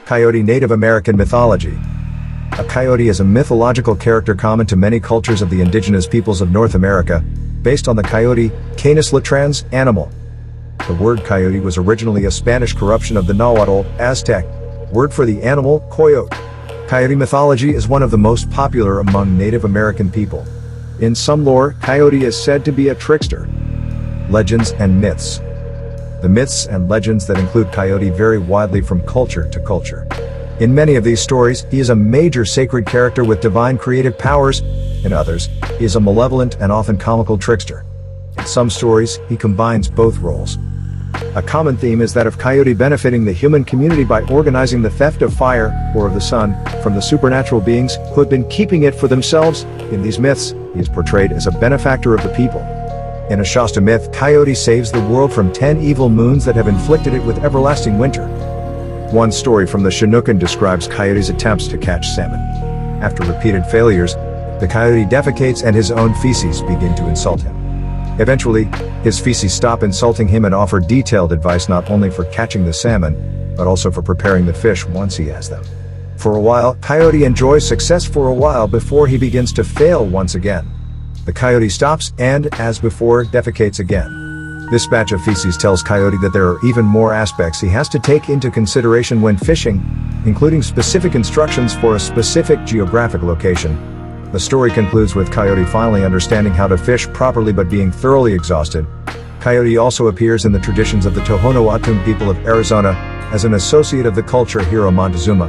Coyote. Native American mythology. A coyote is a mythological character common to many cultures of the indigenous peoples of North America, based on the coyote, Canis latrans, animal. The word coyote was originally a Spanish corruption of the Nahuatl, Aztec, word for the animal, coyote. Coyote mythology is one of the most popular among Native American people. In some lore, coyote is said to be a trickster. Legends and myths. The myths and legends that include coyote vary widely from culture to culture. In many of these stories, he is a major sacred character with divine creative powers. In others, he is a malevolent and often comical trickster. In some stories, he combines both roles. A common theme is that of coyote benefiting the human community by organizing the theft of fire, or of the sun, from the supernatural beings who had been keeping it for themselves. In these myths, he is portrayed as a benefactor of the people. In a Shasta myth, Coyote saves the world from 10 evil moons that have inflicted it with everlasting winter. One story from the Chinookan describes Coyote's attempts to catch salmon. After repeated failures, the coyote defecates and his own feces begin to insult him. Eventually, his feces stop insulting him and offer detailed advice not only for catching the salmon, but also for preparing the fish once he has them. For a while, Coyote enjoys success for a while before he begins to fail once again. The coyote stops and, as before, defecates again. This batch of feces tells Coyote that there are even more aspects he has to take into consideration when fishing, including specific instructions for a specific geographic location. The story concludes with Coyote finally understanding how to fish properly but being thoroughly exhausted. Coyote also appears in the traditions of the Tohono O'odham people of Arizona as an associate of the culture hero Montezuma.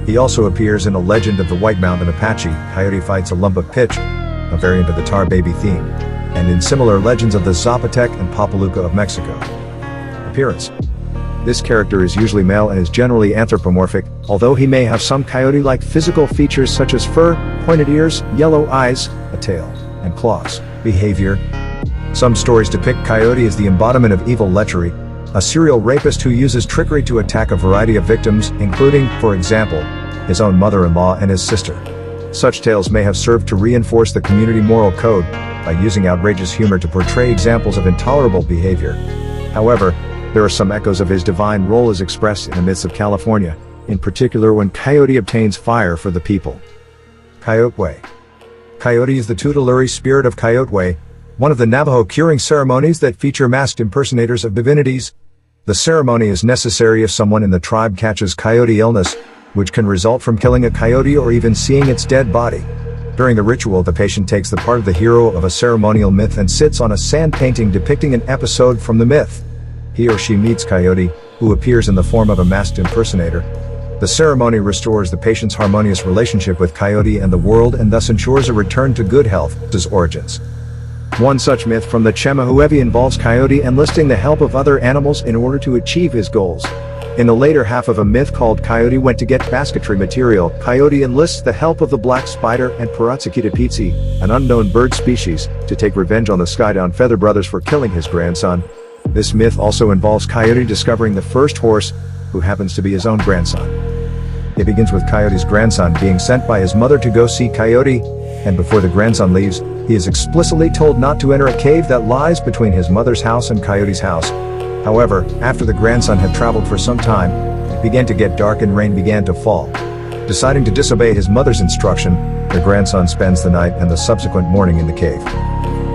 He also appears in a legend of the White Mountain Apache. Coyote fights a lump of pitch, a variant of the Tar Baby theme, and in similar legends of the Zapotec and Papaluca of Mexico. Appearance. This character is usually male and is generally anthropomorphic, although he may have some coyote-like physical features such as fur, pointed ears, yellow eyes, a tail, and claws. Behavior. Some stories depict Coyote as the embodiment of evil lechery, a serial rapist who uses trickery to attack a variety of victims, including, for example, his own mother-in-law and his sister. Such tales may have served to reinforce the community moral code by using outrageous humor to portray examples of intolerable behavior. However, there are some echoes of his divine role as expressed in the myths of California, in particular when Coyote obtains fire for the people. Coyote. Coyote is the tutelary spirit of Coyote, one of the Navajo curing ceremonies that feature masked impersonators of divinities. The ceremony is necessary if someone in the tribe catches coyote illness, which can result from killing a coyote or even seeing its dead body. During the ritual, the patient takes the part of the hero of a ceremonial myth and sits on a sand painting depicting an episode from the myth. He or she meets Coyote, who appears in the form of a masked impersonator. The ceremony restores the patient's harmonious relationship with Coyote and the world and thus ensures a return to good health. His origins. One such myth from the Chemehuevi involves Coyote enlisting the help of other animals in order to achieve his goals. In the later half of a myth called Coyote Went to Get Basketry Material, Coyote enlists the help of the black spider and Paratsakita, an unknown bird species, to take revenge on the Skydown Feather brothers for killing his grandson. This myth also involves Coyote discovering the first horse, who happens to be his own grandson. It begins with Coyote's grandson being sent by his mother to go see Coyote, and before the grandson leaves, he is explicitly told not to enter a cave that lies between his mother's house and Coyote's house. However, after the grandson had traveled for some time, it began to get dark and rain began to fall. Deciding to disobey his mother's instruction, the grandson spends the night and the subsequent morning in the cave.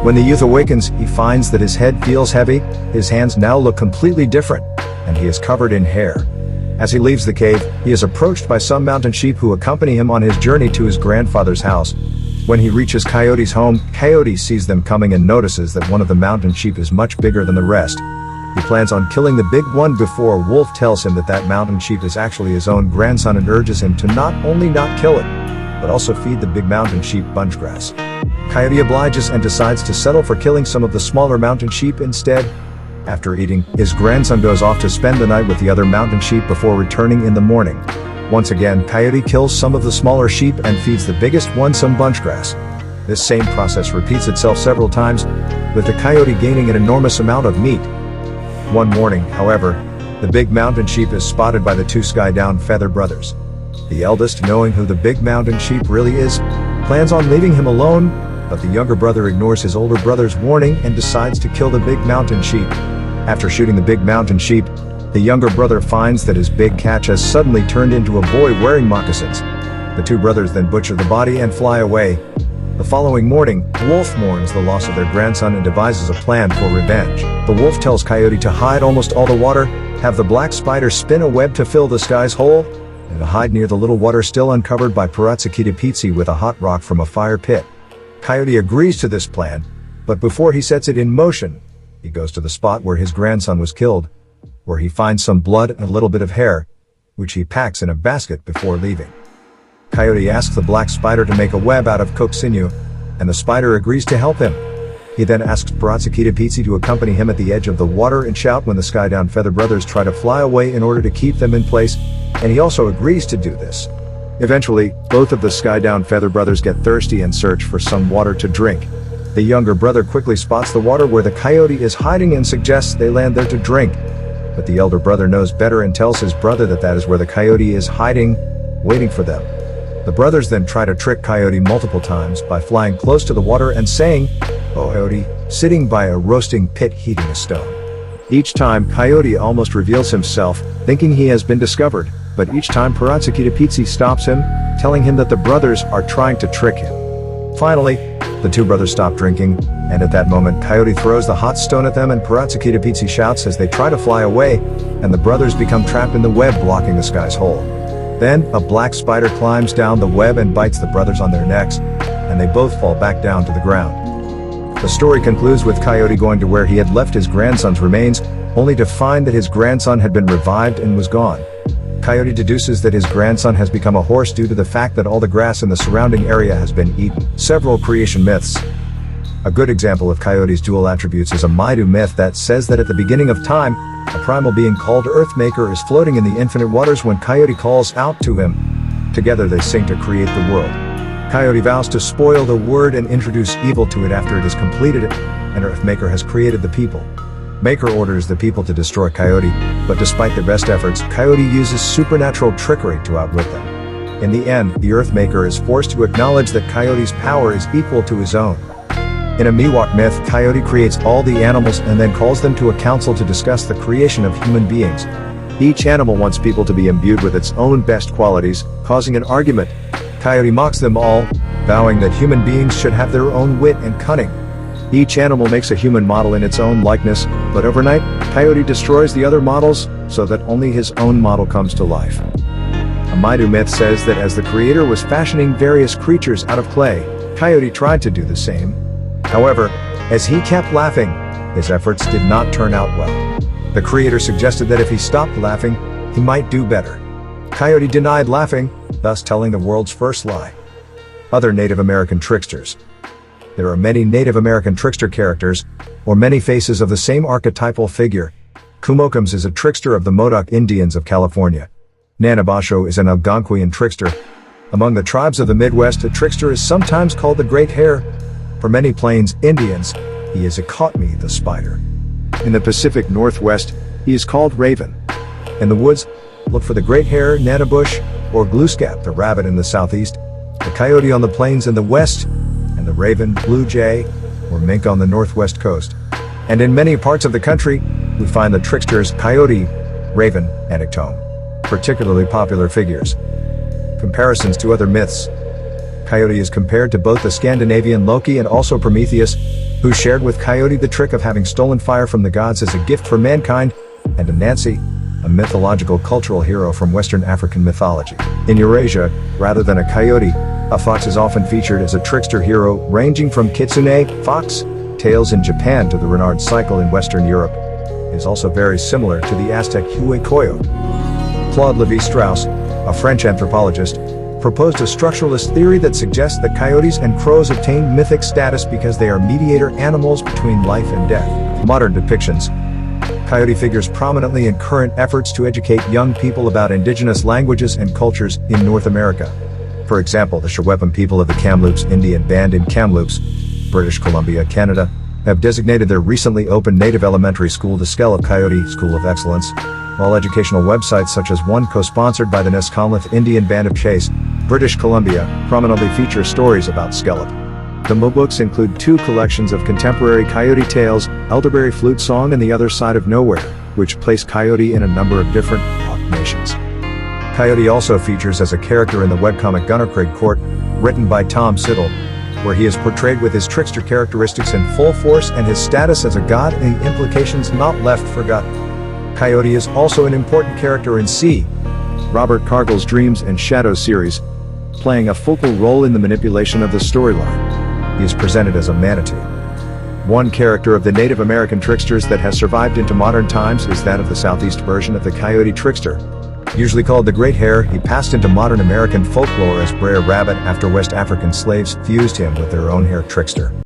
When the youth awakens, he finds that his head feels heavy, his hands now look completely different, and he is covered in hair. As he leaves the cave, he is approached by some mountain sheep who accompany him on his journey to his grandfather's house. When he reaches Coyote's home, Coyote sees them coming and notices that one of the mountain sheep is much bigger than the rest. He plans on killing the big one before Wolf tells him that that mountain sheep is actually his own grandson and urges him to not only not kill it, but also feed the big mountain sheep bunchgrass. Coyote obliges and decides to settle for killing some of the smaller mountain sheep instead. After eating, his grandson goes off to spend the night with the other mountain sheep before returning in the morning. Once again, Coyote kills some of the smaller sheep and feeds the biggest one some bunchgrass. This same process repeats itself several times, with the coyote gaining an enormous amount of meat. One morning, however, the big mountain sheep is spotted by the two Skydown Feather brothers. The eldest, knowing who the big mountain sheep really is, plans on leaving him alone, but the younger brother ignores his older brother's warning and decides to kill the big mountain sheep. After shooting the big mountain sheep, The younger brother finds that his big catch has suddenly turned into a boy wearing moccasins. The two brothers then butcher the body and fly away. The following morning, Wolf mourns the loss of their grandson and devises a plan for revenge. The wolf tells Coyote to hide almost all the water, have the black spider spin a web to fill the sky's hole, and to hide near the little water still uncovered by Pizzi with a hot rock from a fire pit. Coyote agrees to this plan, but before he sets it in motion, he goes to the spot where his grandson was killed, where he finds some blood and a little bit of hair, which he packs in a basket before leaving. Coyote asks the black spider to make a web out of cooked sinew, and the spider agrees to help him. He then asks Pizzi to accompany him at the edge of the water and shout when the Skydown Feather brothers try to fly away in order to keep them in place, and he also agrees to do this. Eventually, both of the Skydown Feather brothers get thirsty and search for some water to drink. The younger brother quickly spots the water where the coyote is hiding and suggests they land there to drink, but the elder brother knows better and tells his brother that is where the coyote is hiding, waiting for them. The brothers then try to trick Coyote multiple times by flying close to the water and saying, "Oh Coyote," sitting by a roasting pit heating a stone. Each time, Coyote almost reveals himself, thinking he has been discovered, but each time Pizzi stops him, telling him that the brothers are trying to trick him. Finally, the two brothers stop drinking, and at that moment Coyote throws the hot stone at them and Pizzi shouts as they try to fly away, and the brothers become trapped in the web blocking the sky's hole. Then, a black spider climbs down the web and bites the brothers on their necks, and they both fall back down to the ground. The story concludes with Coyote going to where he had left his grandson's remains, only to find that his grandson had been revived and was gone. Coyote deduces that his grandson has become a horse due to the fact that all the grass in the surrounding area has been eaten. Several creation myths. A good example of Coyote's dual attributes is a Maidu myth that says that at the beginning of time, a primal being called Earthmaker is floating in the infinite waters when Coyote calls out to him. Together they sing to create the world. Coyote vows to spoil the word and introduce evil to it after it has completed it, and Earthmaker has created the people. Maker orders the people to destroy Coyote, but despite their best efforts, Coyote uses supernatural trickery to outwit them. In the end, the Earthmaker is forced to acknowledge that Coyote's power is equal to his own. In a Miwok myth, Coyote creates all the animals and then calls them to a council to discuss the creation of human beings. Each animal wants people to be imbued with its own best qualities, causing an argument. Coyote mocks them all, vowing that human beings should have their own wit and cunning. Each animal makes a human model in its own likeness, but overnight, Coyote destroys the other models so that only his own model comes to life. A Maidu myth says that as the creator was fashioning various creatures out of clay, Coyote tried to do the same. However, as he kept laughing, his efforts did not turn out well. The creator suggested that if he stopped laughing, he might do better. Coyote denied laughing, thus telling the world's first lie. Other Native American tricksters. There are many Native American trickster characters, or many faces of the same archetypal figure. Kumokums is a trickster of the Modoc Indians of California. Nanabasho is an Algonquian trickster. Among the tribes of the Midwest, a trickster is sometimes called the Great Hare. For many Plains Indians, he is a Coyote the spider. In the Pacific Northwest, he is called Raven. In the woods, look for the Great Hare, Nanabush, or Glooskap the rabbit in the southeast, the Coyote on the plains in the west, and the Raven, Blue Jay, or Mink on the northwest coast. And in many parts of the country, we find the tricksters Coyote, Raven, and Iktomi, particularly popular figures. Comparisons to other myths. Coyote is compared to both the Scandinavian Loki and also Prometheus, who shared with Coyote the trick of having stolen fire from the gods as a gift for mankind, and to Nancy, a mythological cultural hero from Western African mythology. In Eurasia, rather than a coyote, a fox is often featured as a trickster hero, ranging from kitsune, fox, tales in Japan to the Renard cycle in Western Europe. It is also very similar to the Aztec Coyote. Claude Lévi-Strauss, a French anthropologist, proposed a structuralist theory that suggests that coyotes and crows obtain mythic status because they are mediator animals between life and death. Modern depictions. Coyote figures prominently in current efforts to educate young people about indigenous languages and cultures in North America. For example, the Sherweapon people of the Kamloops Indian Band in Kamloops, British Columbia, Canada, have designated their recently opened native elementary school the Skellip Coyote School of Excellence, while educational websites such as one co-sponsored by the Nesconlith Indian Band of Chase, British Columbia, prominently feature stories about Skellip. The books include 2 collections of contemporary Coyote tales, Elderberry Flute Song and The Other Side of Nowhere, which place Coyote in a number of different nations. Coyote also features as a character in the webcomic Gunnercraig Court, written by Tom Siddall, where he is portrayed with his trickster characteristics in full force and his status as a god and the implications not left forgotten. Coyote is also an important character in C. Robert Cargill's Dreams and Shadows series, playing a focal role in the manipulation of the storyline. He is presented as a manatee. One character of the Native American tricksters that has survived into modern times is that of the southeast version of the Coyote trickster. Usually called the Great Hare, he passed into modern American folklore as Brer Rabbit after West African slaves fused him with their own hare trickster.